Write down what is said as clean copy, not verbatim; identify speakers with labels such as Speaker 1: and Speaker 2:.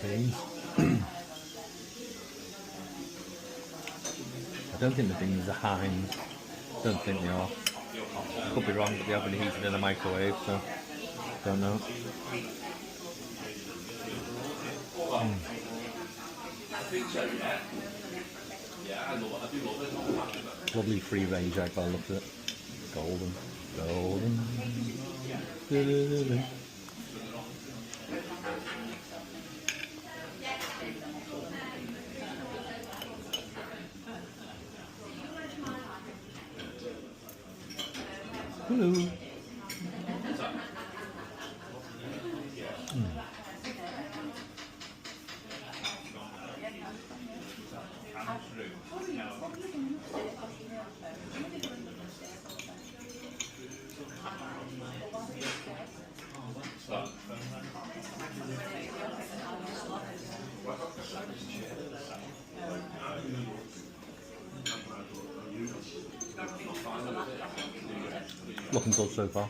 Speaker 1: beans. I don't think the beans are Heinz. Don't think they are. Could be wrong, but they have been heated in the microwave, so don't know. Lovely free range egg by the looks of it. Golden. Golden. Du-du-du-du. Hello. Looking good so far.